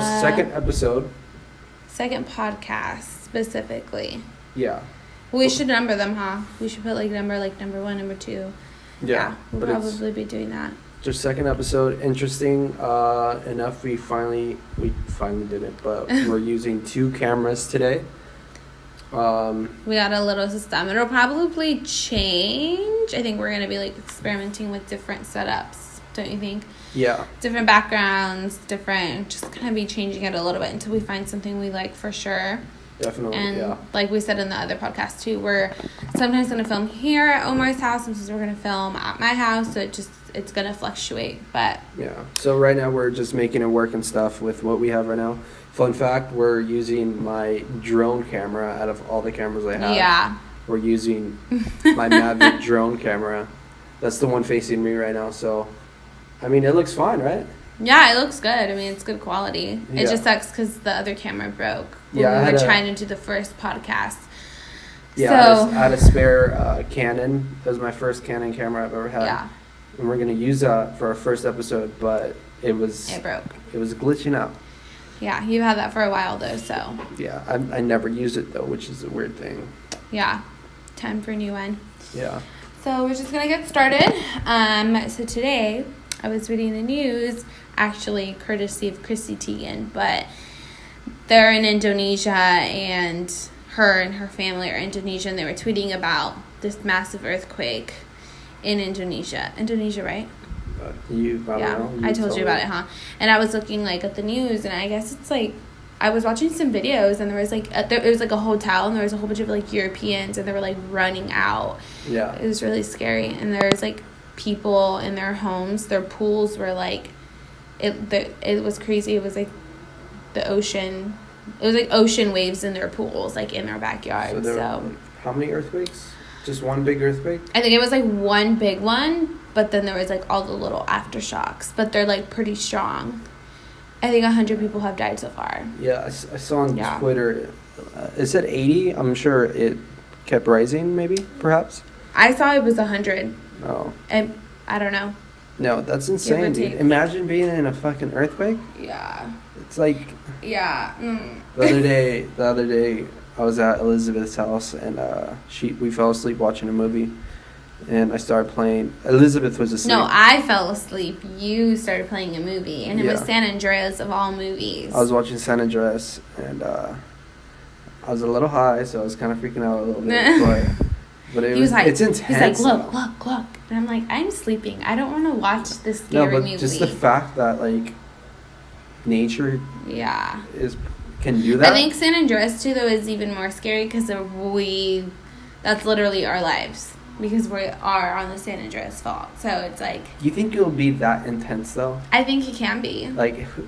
second episode. Second podcast, specifically. Yeah. We should number them, huh? We should put, number 1, number 2. Yeah. We'll probably be doing that. Just second episode. Interesting enough, we finally did it, but we're using 2 cameras today. We got a little system. It'll probably change. I think we're going to be, experimenting with different setups, don't you think? Yeah. Different backgrounds, just kind of be changing it a little bit until we find something we like for sure. Definitely, and yeah. Like we said in the other podcast too, we're sometimes going to film here at Omar's house, sometimes we're going to film at my house, so it's going to fluctuate, but... Yeah, so right now we're just making it work and stuff with what we have right now. Fun fact, we're using my drone camera out of all the cameras I have. Yeah. We're using my Mavic drone camera. That's the one facing me right now, so... I mean, it looks fine, right? Yeah, it looks good. I mean, it's good quality. Yeah. It just sucks because the other camera broke when Yeah, we were trying to do the first podcast. Yeah, so, I had a spare Canon. That was my first Canon camera I've ever had. Yeah. And we're going to use that for our first episode, but it broke. It was glitching out. Yeah, you had that for a while, though, so. Yeah, I never used it, though, which is a weird thing. Yeah, time for a new one. Yeah. So we're just going to get started. So today... I was reading the news, actually courtesy of Chrissy Teigen, but they're in Indonesia, and her family are Indonesian. They were tweeting about this massive earthquake in Indonesia. Indonesia, right? I told you about it, huh? And I was looking at the news, and I guess it's I was watching some videos, and there was it was a hotel, and there was a whole bunch of Europeans, and they were running out. Yeah. It was really scary, and there was people in their homes, their pools were it was crazy. It was the ocean. It was ocean waves in their pools, in their backyard. So how many earthquakes? Just one big earthquake? I think it was one big one, but then there was all the little aftershocks. But they're pretty strong. I think 100 people have died so far. Yeah, I saw on Twitter. It said 80. I'm sure it kept rising. Maybe, perhaps. I saw it was 100. Oh. And I don't know. No, that's insane, dude. Imagine being in a fucking earthquake. Yeah. It's Yeah. The other day, I was at Elizabeth's house, and we fell asleep watching a movie, and I started playing. Elizabeth was asleep. No, I fell asleep. You started playing a movie, and it was San Andreas of all movies. I was watching San Andreas, and I was a little high, so I was kind of freaking out a little bit, but it's intense. He's look. And I'm I'm sleeping. I don't want to watch this scary movie. No, but just the fact that, nature can do that. I think San Andreas, too, though, is even more scary because that's literally our lives. Because we are on the San Andreas fault. So it's You think it'll be that intense, though? I think it can be.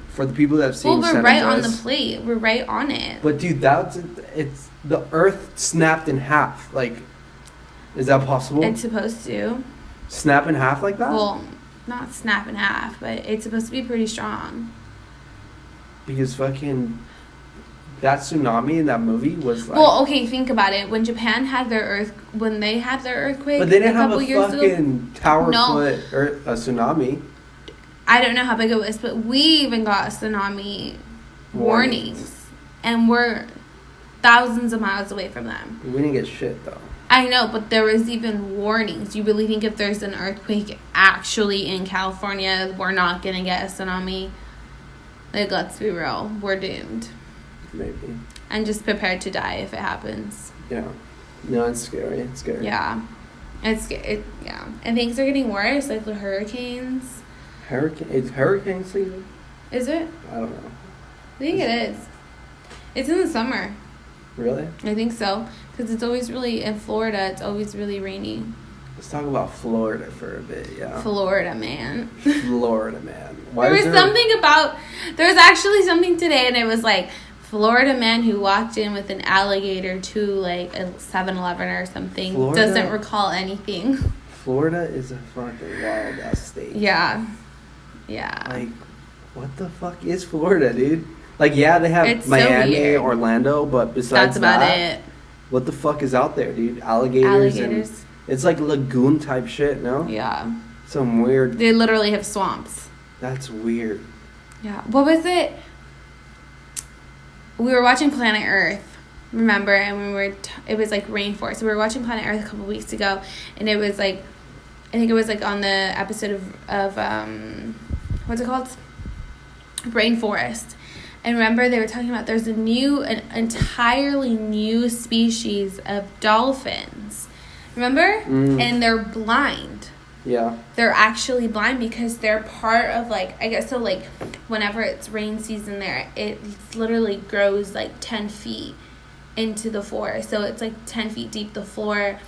For the people that have seen San Andreas. Well, we're right on the plate. We're right on it. But, dude, it's the earth snapped in half. Is that possible? It's supposed to. Snap in half like that? Well, not snap in half, but it's supposed to be pretty strong. Because fucking that tsunami in that movie was Well, okay, think about it. When Japan had their earthquake, but they didn't have a fucking tower foot a tsunami. I don't know how big it was, but we even got tsunami warnings, and we're thousands of miles away from them. We didn't get shit though. I know, but there was even warnings. You really think if there's an earthquake actually in California, we're not going to get a tsunami? Let's be real. We're doomed. Maybe. And just prepared to die if it happens. Yeah. No, it's scary. It's scary. Yeah. Yeah. And things are getting worse, the hurricanes. It's hurricane season? Is it? I don't know. I think it is. It's in the summer. Really? I think so. Because it's always in Florida, it's always really rainy. Let's talk about Florida for a bit, yeah. Florida, man. Florida, man. There was actually something today, and it was Florida man who walked in with an alligator to a 7-Eleven or something. Florida, doesn't recall anything. Florida is a fucking wild ass state. Yeah. Yeah. What the fuck is Florida, dude? They have it's Miami, so Orlando, but besides that's about it. What the fuck is out there, dude? Alligators. And it's lagoon type shit, no? Yeah. Some weird. They literally have swamps. That's weird. Yeah. What was it? we were watching Planet Earth, remember? And it was like rainforest. So we were watching Planet Earth a couple weeks ago, and it was like, I think it was like on the episode of what's it called? Rainforest. And remember, they were talking about there's an entirely new species of dolphins. Remember? And they're blind. Yeah. They're actually blind because they're part of, like, I guess, so, like, whenever it's rain season there, it literally grows, like, 10 feet into the forest. So it's, like, 10 feet deep. The floor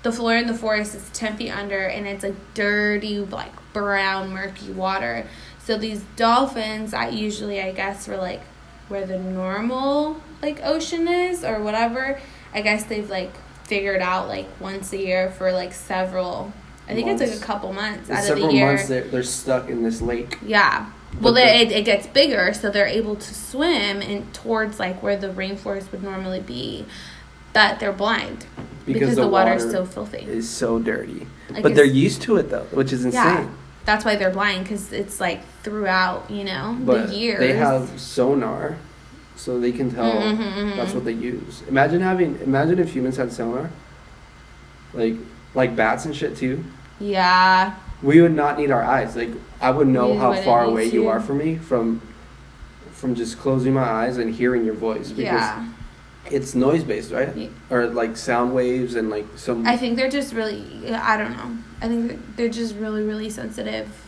in the forest is 10 feet under, and it's, like, dirty, like, brown, murky water. So these dolphins that usually, I guess, were, like, where the normal, like, ocean is or whatever, I guess they've, like, figured out, like, once a year for, like, several... I think it's like a couple months out of the year. Several months they're stuck in this lake. Yeah. Well, it gets bigger, so they're able to swim towards like where the rainforest would normally be, but they're blind because the water is so filthy. It's so dirty. Like but they're used to it though, which is insane. Yeah. That's why they're blind, because it's like throughout, the years. They have sonar, so they can tell. That's what they use. Imagine if humans had sonar, like bats and shit too. Yeah. We would not need our eyes. Like, I would know how far away you are from me from just closing my eyes and hearing your voice. Because it's noise based, right? Yeah. Or like sound waves and like some. I think they're just really. I don't know. I think they're just really, really sensitive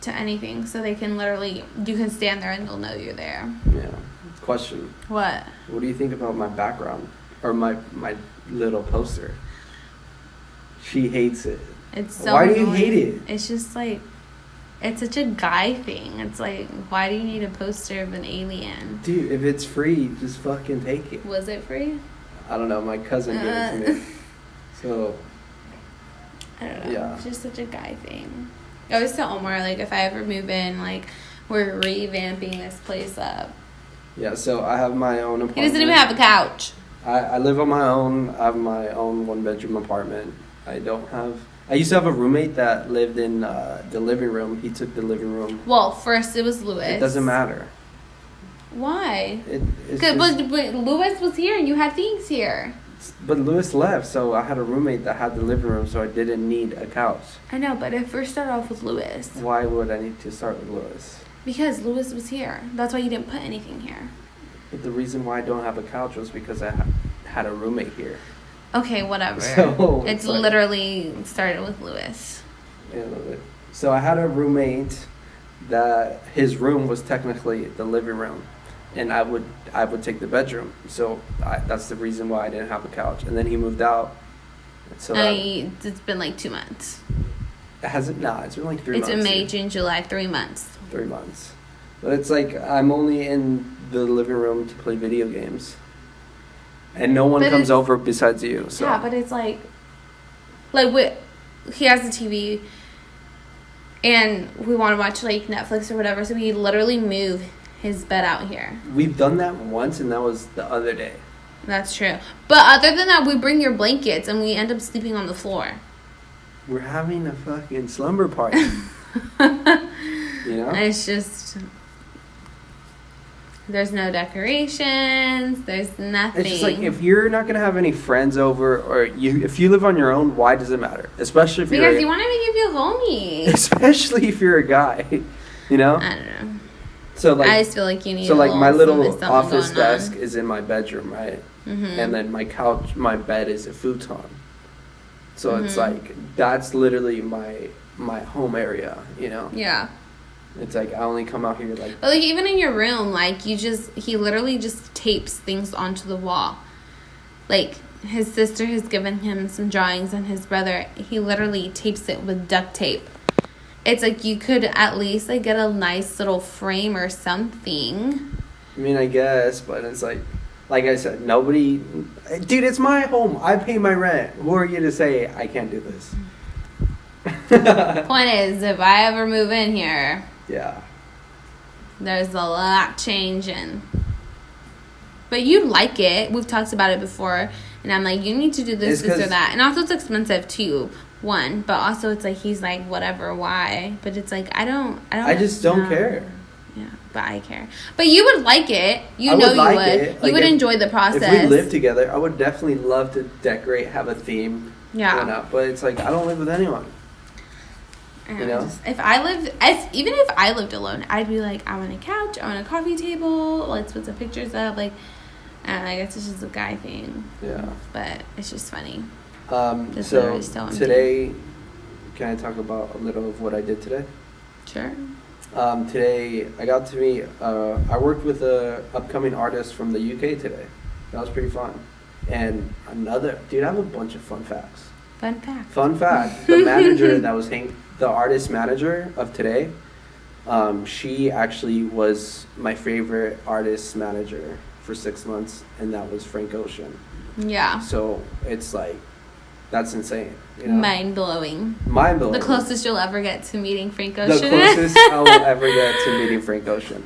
to anything. So they can literally. You can stand there and they'll know you're there. Yeah. Question. What? What do you think about my background or my little poster? She hates it. It's so Why annoying. do you hate it? It's just like, it's such a guy thing. It's like, why do you need a poster of an alien? Dude, if it's free, just fucking take it. Was it free? I don't know. My cousin gave it to me. So. I don't know. Yeah. It's just such a guy thing. I always tell Omar, like, if I ever move in, like, we're revamping this place up. Yeah, so I have my own apartment. He doesn't even have a couch. I live on my own. I have my own 1-bedroom apartment. I used to have a roommate that lived in the living room. He took the living room. Well, first it was Lewis. It doesn't matter. Why? But Lewis was here and you had things here. But Lewis left, so I had a roommate that had the living room, so I didn't need a couch. I know, but it first started off with Lewis. Why would I need to start with Lewis? Because Lewis was here. That's why you didn't put anything here. But the reason why I don't have a couch was because I had a roommate here. Okay, whatever. So, it's literally started with Lewis. Yeah, so I had a roommate that his room was technically the living room, and I would take the bedroom. So that's the reason why I didn't have a couch. And then he moved out. So it's been like 2 months. It's been like 3 months. It's in May, June, July, 3 months. 3 months. But it's like I'm only in the living room to play video games. And no one comes over besides you. So. Yeah, but it's like he has a TV, and we want to watch like Netflix or whatever. So we literally move his bed out here. We've done that once, and that was the other day. That's true. But other than that, we bring your blankets, and we end up sleeping on the floor. We're having a fucking slumber party. It's just. There's no decorations. There's nothing. It's just like, if you're not going to have any friends over, or if you live on your own, why does it matter? Especially if because you want to make you feel homey. Especially if you're a guy, I don't know. So like, I just feel like you need. So like, my little office desk is in my bedroom, right? Mm-hmm. And then my bed is a futon. So it's like, that's literally my home area, Yeah. It's like, I only come out here like... But, like, even in your room, like, he literally just tapes things onto the wall. Like, his sister has given him some drawings, and his brother, he literally tapes it with duct tape. It's like, you could at least, like, get a nice little frame or something. I mean, I guess, but it's like I said, nobody... Dude, it's my home. I pay my rent. Who are you to say I can't do this? Point is, if I ever move in here... Yeah. There's a lot changing. But you like it. We've talked about it before. And I'm like, you need to do this or that. And also it's expensive too. One. But also it's like, he's like, whatever, why? But it's like, I just don't care. Yeah, but I care. But you would like it. You I know would like you would. it. You Like, would if- enjoy the process. If we lived together, I would definitely love to decorate, have a theme. Yeah. You know? But it's like, I don't live with anyone. You know? Even if I lived alone, I'd be like, I want a couch, I want a coffee table, let's put some pictures up. Like, I don't know, I guess it's just a guy thing. Yeah. But it's just funny. Just So literally so empty. today, can I talk about a little of what I did today? Sure. Today, I got to meet, I worked with a upcoming artist from the UK today. That was pretty fun. And dude, I have a bunch of fun facts. Fun fact. Fun fact, the manager that was the artist manager of today, she actually was my favorite artist manager for 6 months, and that was Frank Ocean. Yeah. So it's like, that's insane. You know? Mind blowing. Mind blowing. The closest you'll ever get to meeting Frank The Ocean. closest I will ever get to meeting Frank Ocean.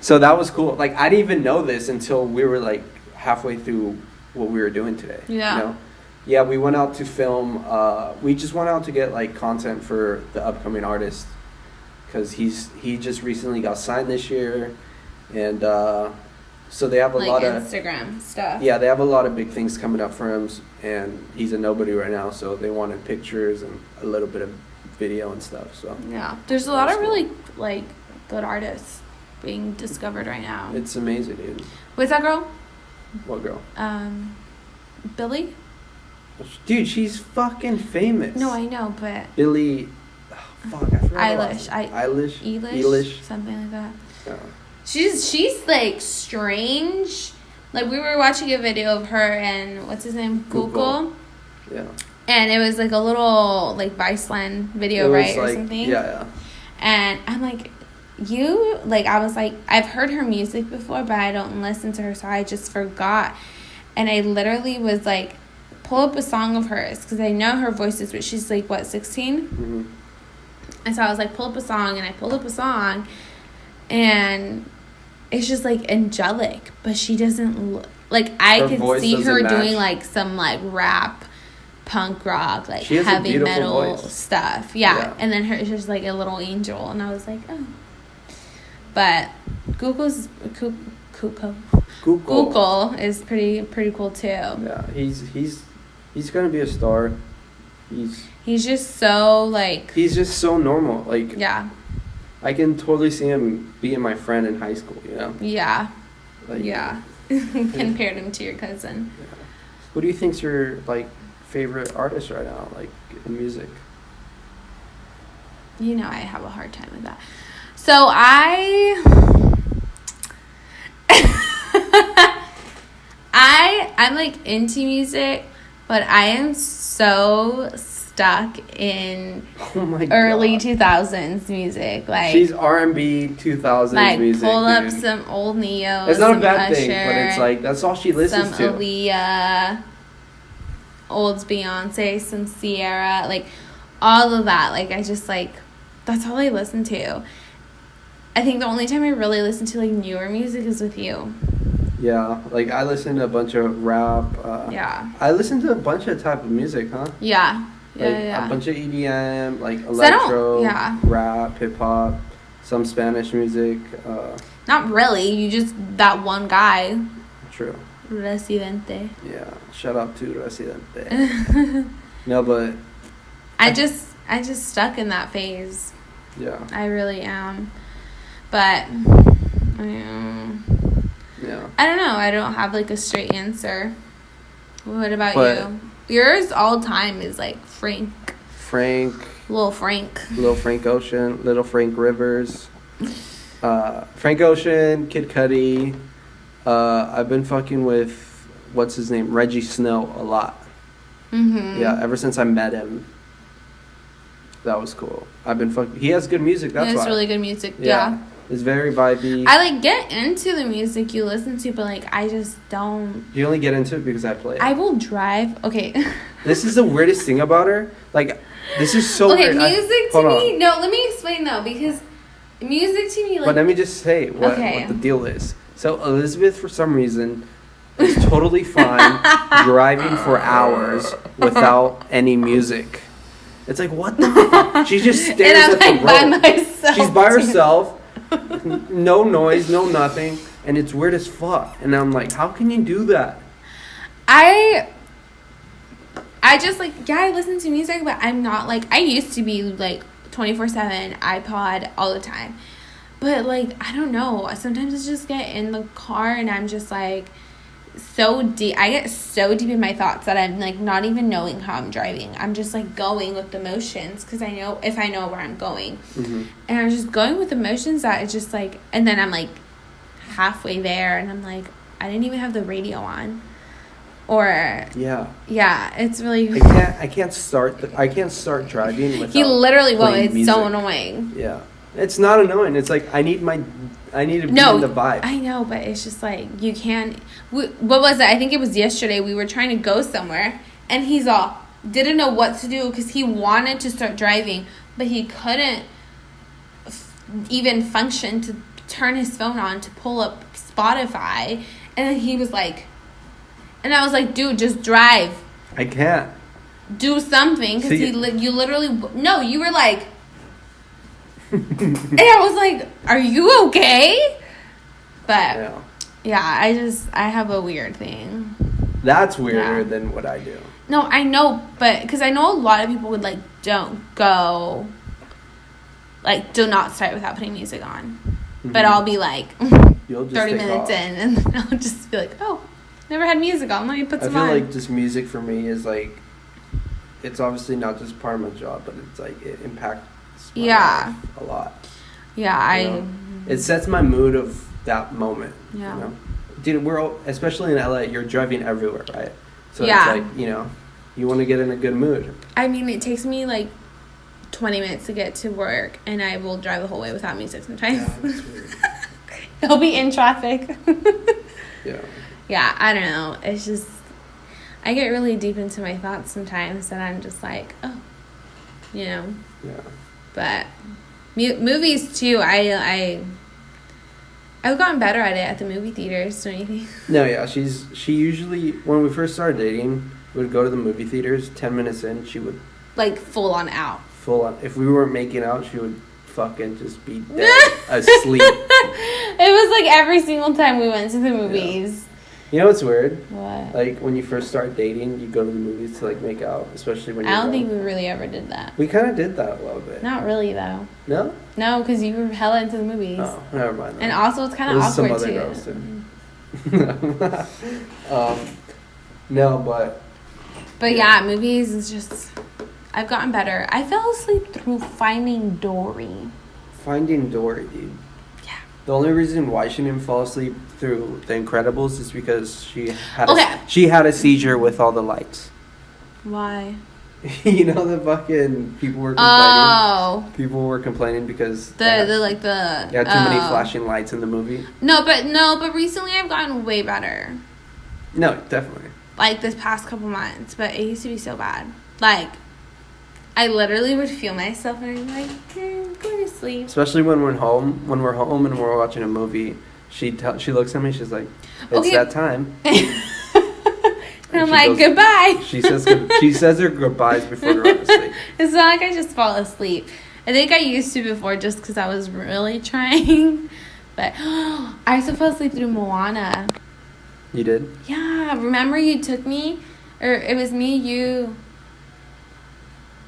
So that was cool. Like, I didn't even know this until we were like halfway through what we were doing today. Yeah. You know? Yeah, we went out to film. We just went out to get like content for the upcoming artist, because he just recently got signed this year, and so they have a like lot of Instagram stuff. yeah, they have a lot of big things coming up for him, and he's a nobody right now. So they wanted pictures and a little bit of video and stuff. So Yeah. There's a lot of really like good artists being discovered right now. it's amazing, dude. What's that girl? What girl? Billy? Dude, she's fucking famous. No, I know, but Billie. Oh, fuck, I forgot. Eilish. Eilish. Something like that. Yeah. She's like strange. Like we were watching a video of her and what's his name? Google. Yeah. And it was like a little like Viceland video, right? Or something. Yeah. And I'm like, I was like, I've heard her music before, but I don't listen to her, so I just forgot. And I literally was like, pull up a song of hers, because I know her voice is, but she's like, what, 16? Mm-hmm. And so I was like, pull up a song, and I pulled up a song, and it's just like angelic, but she doesn't look, like I Her could voice see her doesn't match. doing like some like rap, punk rock, like She has a heavy beautiful metal voice. stuff. Yeah. Yeah. And then her, she's like a little angel, and I was like, oh. But Google is pretty cool too. Yeah, he's gonna be a star. He's just so like, He's just so normal. Like, yeah, I can totally see him being my friend in high school. You know. yeah, Like, yeah. Compared him to your cousin. Who do you think's your like favorite artist right now, like in music? You know I have a hard time with that. So I'm like into music, but I am so stuck in Oh my early god. 2000s music. Like, She's R&B 2000s like music. pull up dude. some old Neo. It's not a some bad thing, Usher, but it's like that's all she listens some to. Aaliyah, old Beyonce, some Sierra, like all of that. Like I just like, that's all I listen to. I think the only time I really listen to like newer music is with you. Yeah, like I listen to a bunch of rap. Yeah. I listen to a bunch of type of music, huh? Yeah. Yeah. Like Yeah. a bunch of EDM, like So I don't- electro, yeah. rap, hip hop, some Spanish music. Not really. You just that one guy, True. Residente. Yeah. Shout out to Residente. No, but I just stuck in that phase. yeah, I really am. But yeah. I don't know. I don't have like a straight answer. What about But- you? Yours all time is like Frank, Frank, Little Frank. Little Frank Ocean, Little Frank Rivers, Frank Ocean, Kid Cudi. I've been fucking with what's his name, Reggie Snow, a lot. Mm-hmm. Yeah, ever since I met him. That was cool. I've been fucking. He has good music. That's It's why. really good music. Yeah. It's very vibey. I like get into the music you listen to, but like I just don't. You only get into it because I play it. I will drive. Okay. This is the weirdest thing about her. Like, this is so Okay, weird. music Hold to on. me. No, let me explain though, because music to me, like. But let me just say what the deal is. So Elizabeth, for some reason, is totally fine driving for hours without any music. It's like, what the fuck? She just stares and I'm at the like by road. myself. She's by too. herself. No noise, no nothing, and it's weird as fuck. And I'm like, how can you do that? I just like, yeah, I listen to music, but I'm not like, I used to be like 24/7 iPod all the time. But like, I don't know. Sometimes I just get in the car and I'm just like so deep. I get so deep in my thoughts that I'm like not even knowing how I'm driving. I'm just like going with the motions because I know where I'm going. Mm-hmm. And I'm just going with the motions that it's just like, and then I'm like halfway there and I'm like, I didn't even have the radio on. Or yeah, it's really. I can't start driving without. He literally won't. playing It's music. so annoying. Yeah, it's not annoying. It's like I need to be in the vibe. I know, but it's just like you can't. What was it? I think it was yesterday. We were trying to go somewhere, and he's all didn't know what to do because he wanted to start driving, but he couldn't even function to turn his phone on to pull up Spotify, and then he was like. And I was like, dude, just drive. I can't. Do something. Because you literally... No, you were like... and I was like, are you okay? But, yeah, I have a weird thing. That's weirder than what I do. No, I know, but... Because I know a lot of people would, like, don't go... Like, do not start without putting music on. Mm-hmm. But I'll be like... You'll just 30 minutes in, and then I'll just be like, oh... Never had music on. Let me put some on. I feel like just music for me is like, it's obviously not just part of my job, but it's like it impacts my life a lot. Yeah, it sets my mood of that moment. Yeah. You know? Dude, especially in LA, you're driving everywhere, right? So yeah. It's like, you want to get in a good mood. I mean, it takes me like 20 minutes to get to work, and I will drive the whole way without music sometimes. Yeah, that's weird. I'll be in traffic. Yeah. Yeah, I don't know. It's just, I get really deep into my thoughts sometimes, and I'm just like, oh, Yeah. But movies too. I've gotten better at it at the movie theaters. Don't you think? No, yeah. She usually, when we first started dating, would go to the movie theaters. 10 minutes in, she would like full on out. Full on. If we weren't making out, she would fucking just be dead asleep. It was like every single time we went to the movies. Yeah. You know what's weird? What? Like, when you first start dating, you go to the movies to, like, make out, especially when you're I don't young. think we really ever did that. We kind of did that a little bit. Not really, though. No? No, because you were hella into the movies. Oh, never mind. And also, it's kind of awkward, some other girls, too. No, but... But, yeah, movies is just... I've gotten better. I fell asleep through Finding Dory. Finding Dory, dude. Yeah. The only reason why she didn't fall asleep through The Incredibles is because she had a seizure with all the lights. Why? You know, the fucking people were complaining. Oh. People were complaining because They had too many flashing lights in the movie. No, but recently I've gotten way better. No, definitely. Like this past couple months, but it used to be so bad. Like, I literally would feel myself and I'd be like, go to sleep. Especially when we're home and we're watching a movie, she looks at me, she's like, it's that time. And I'm like, goodbye. She says her goodbyes before going to sleep. It's not like I just fall asleep. I think I used to before just because I was really trying. But I used to fall asleep through Moana. You did? Yeah. Remember you took me? Or it was me, you.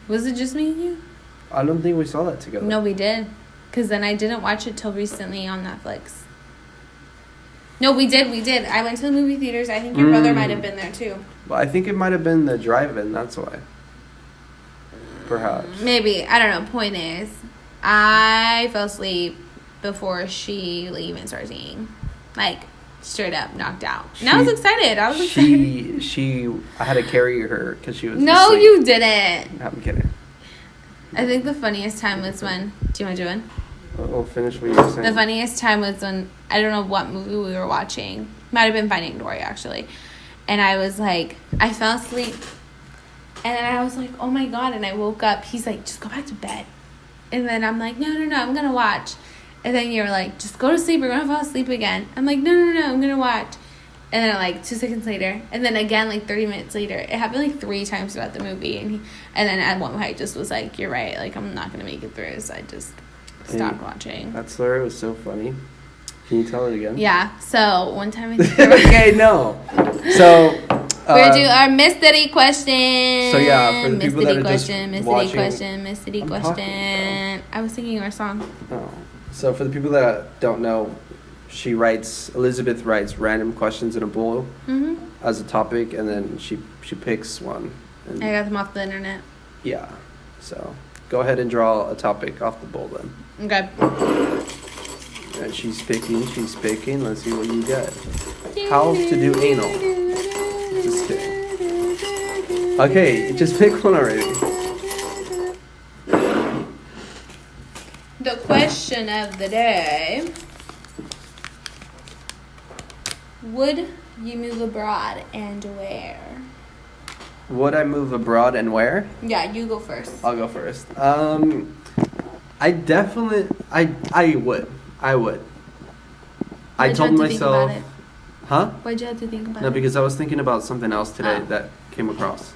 Was it just me and you? I don't think we saw that together. No, we did. Because then I didn't watch it till recently on Netflix. No, we did. I went to the movie theaters. I think your brother might have been there too. Well, I think it might have been the drive-in. That's why. Perhaps. Maybe. I don't know. Point is, I fell asleep before she even started singing. Like, straight up knocked out. And I was excited. I had to carry her because she was No, asleep. you didn't. I'm kidding. I think the funniest time was when... Do you want to do it? We'll finish what you were saying. The funniest time was when... I don't know what movie we were watching. Might have been Finding Dory, actually. And I was like... I fell asleep. And then I was like, oh my God. And I woke up. He's like, just go back to bed. And then I'm like, no, I'm going to watch. And then you're like, just go to sleep. You're going to fall asleep again. I'm like, no, I'm going to watch. And then like 2 seconds later. And then again, like 30 minutes later. It happened like 3 times throughout the movie. And then at one point I just was like, you're right. Like, I'm not going to make it through. So I just... stopped watching. That story was so funny. Can you tell it again? Yeah. So one time I think Okay, no. So we're gonna do our mystery question. So yeah, for the people that are just mystery watching, mystery question. I was singing our song. Oh. So for the people that don't know, Elizabeth writes random questions in a bowl as a topic, and then she picks one. And I got them off the internet. yeah. So go ahead and draw a topic off the bowl then. Okay. And she's picking. Let's see what you get. How to do anal. Just kidding. Okay, just pick one already. The question of the day. Would you move abroad and where? Would I move abroad and where? Yeah, you go first. I'll go first. I definitely, I would. I Why'd you told have to think myself, about it? huh? Why'd you have to think about No, it? because I was thinking about something else today Oh. that came across.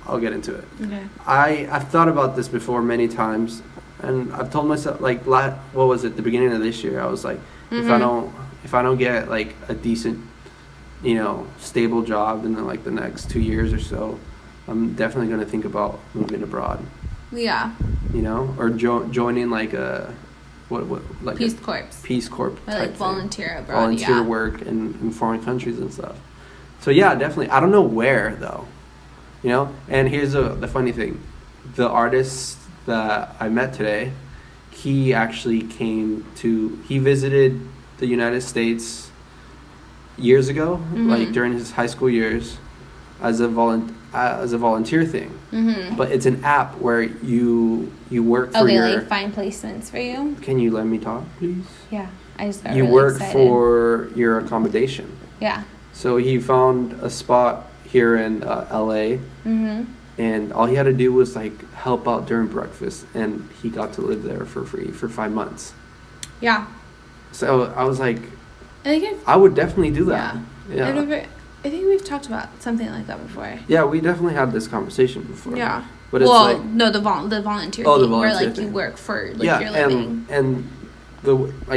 I'll get into it. Okay. I've thought about this before many times, and I've told myself like, what was it? The beginning of this year, I was like, if I don't get like a decent, stable job in the next 2 years or so, I'm definitely gonna think about moving abroad. Yeah. Or joining like a like Peace a Corps. Peace Corps Or type like thing. volunteer abroad. Volunteer Yeah. work in foreign countries and stuff. So yeah, definitely. I don't know where though, And here's the funny thing: the artist that I met today, he actually he visited the United States years ago, like during his high school years, as a volunteer thing. Mm-hmm. But it's an app where you work for they your. like find placements for you. Can you let me talk, please? Yeah. I just got You really work excited. for your accommodation. Yeah. So he found a spot here in LA, Mhm. and all he had to do was like help out during breakfast, and he got to live there for free for 5 months. Yeah. So I was like, I think I would definitely do that. Yeah. I think we've talked about something like that before. Yeah, we definitely had this conversation before. Yeah. But it's well, like, no, the volunteer Oh, the thing, where volunteer like thing. you work for like yeah, your living. and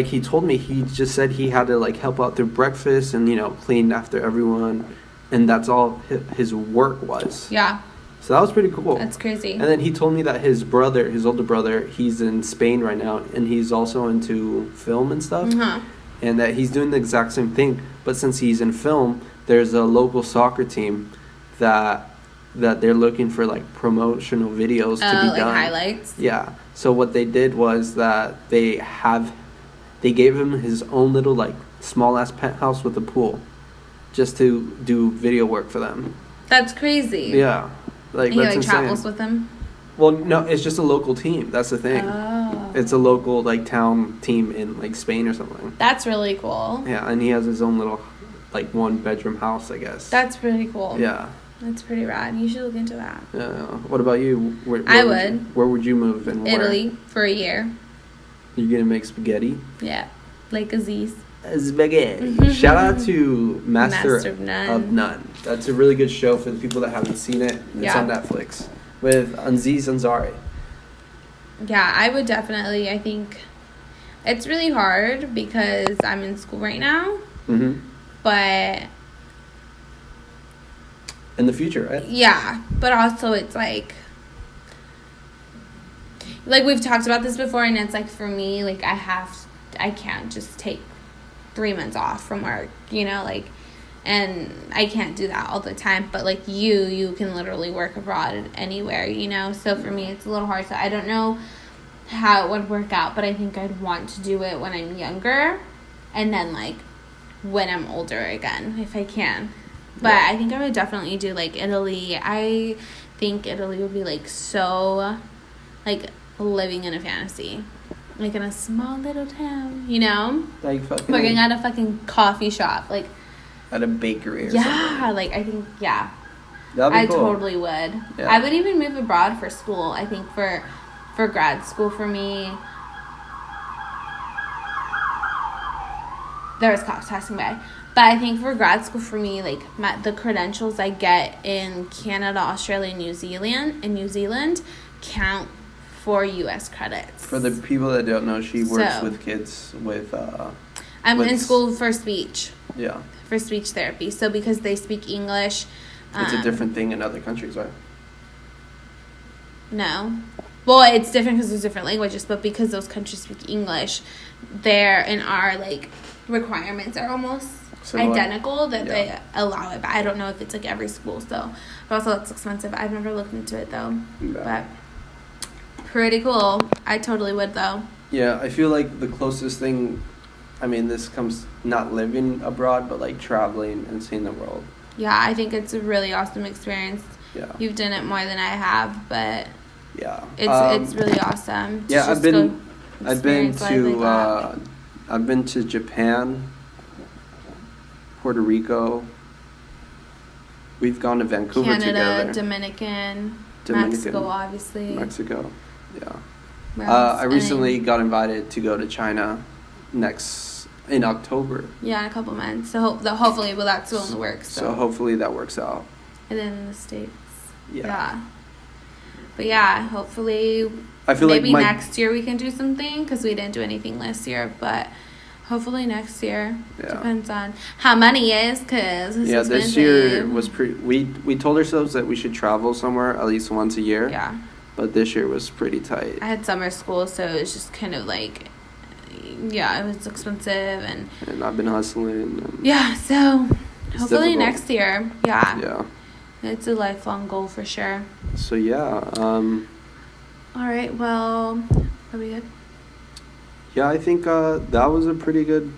he told me, he just said he had to like help out through breakfast and clean after everyone, and that's all his work was. Yeah. So that was pretty cool. That's crazy. And then he told me that his older brother, he's in Spain right now, and he's also into film and stuff, Uh-huh. and that he's doing the exact same thing. But since he's in film, there's a local soccer team that they're looking for like promotional videos to be like done. highlights. Yeah. So what they did was that they gave him his own little like small ass penthouse with a pool, just to do video work for them. That's crazy. Yeah. Like He that's like insane. travels with them. Well, no, it's just a local team. That's the thing. Oh. It's a local like town team in like Spain or something. That's really cool. Yeah, and he has his own little like 1-bedroom house, I guess. That's pretty cool. Yeah. That's pretty rad. You should look into that. Yeah. What about you? I would. Where would you move and where? Italy for a year. You're gonna make spaghetti. Yeah. Like Aziz. Spaghetti. Shout out to Master of None. of None. That's a really good show for the people that haven't seen it. It's Yeah. on Netflix with Aziz Ansari. Yeah, I would definitely. I think it's really hard because I'm in school right now, Mm-hmm. but In the future, right? yeah, but also it's like we've talked about this before, and it's like for me, like I can't just take 3 months off from work, and I can't do that all the time. But like you can literally work abroad anywhere, So for me, it's a little hard. So I don't know how it would work out, but I think I'd want to do it when I'm younger, and then like when I'm older again, if I can. But Yeah. I think I would definitely do like Italy. I think Italy would be like so, like living in a fantasy, like in a small little town, Like fucking working at a fucking coffee shop, like at a bakery or something. yeah, like I think yeah, That'd be I cool. totally would. Yeah. I would even move abroad for school. I think for grad school for me. There was cops passing by. But I think for grad school for me, like the credentials I get in Canada, Australia, New Zealand count for U.S. credits. For the people that don't know, she works So- with kids with I'm in with- school for speech yeah. therapy. So because they speak English, It's a different thing in other countries, right? No. Well, it's different because there's different languages, but because those countries speak English, their and our like requirements are almost Similar. identical that Yeah. they allow it. But I don't know if it's like every school. So, but also that's expensive. I've never looked into it though. Yeah. But pretty cool. I totally would though. Yeah, I feel like the closest thing, I mean, this comes not living abroad, but like traveling and seeing the world. Yeah, I think it's a really awesome experience. Yeah. You've done it more than I have, but Yeah. it's really awesome. to Yeah, just I've been go to experience life like that. I've been to Japan, Puerto Rico. We've gone to Vancouver Canada, together. Dominican, Dominican, Mexico, obviously. Mexico. Yeah. Where else? I And recently then- got invited to go to China in October. Yeah, in a couple months. So hopefully, well, that's still in the works. So hopefully that works out. And then in the States. Yeah. But yeah, hopefully, I feel maybe like next year we can do something because we didn't do anything this year. But hopefully next year. Yeah. Depends on how money is because yeah, this year was pretty. We told ourselves that we should travel somewhere at least once a year. Yeah. But this year was pretty tight. I had summer school, so it was just kind of like, yeah, it was expensive and And I've been hustling. And yeah. So It's hopefully difficult. next year. Yeah. Yeah. It's a lifelong goal for sure. So yeah. All right. Well, are we good? Yeah, I think that was a pretty good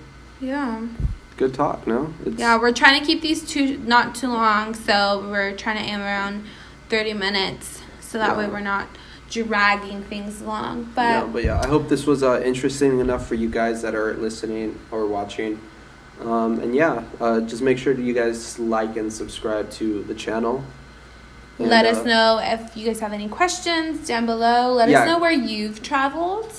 talk. No. Yeah, we're trying to keep these not too long, so we're trying to aim around 30 minutes, so that way Yeah. we're not dragging things along. Yeah, But but yeah, I hope this was interesting enough for you guys that are listening or watching. And yeah, just make sure that you guys like and subscribe to the channel. And, let us know if you guys have any questions down below. Let Yeah. us know where you've traveled.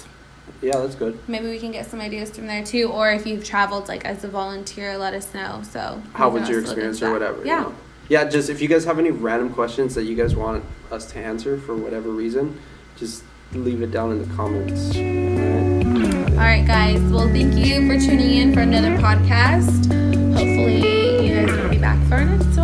Yeah, that's good. Maybe we can get some ideas from there too, or if you've traveled like as a volunteer, let us know. So How we was can your also look experience into or that. whatever? Yeah. You know? Yeah, just if you guys have any random questions that you guys want us to answer for whatever reason, just leave it down in the comments. All right, guys. Well, thank you for tuning in for another podcast. Hopefully, you guys will be back for our next one.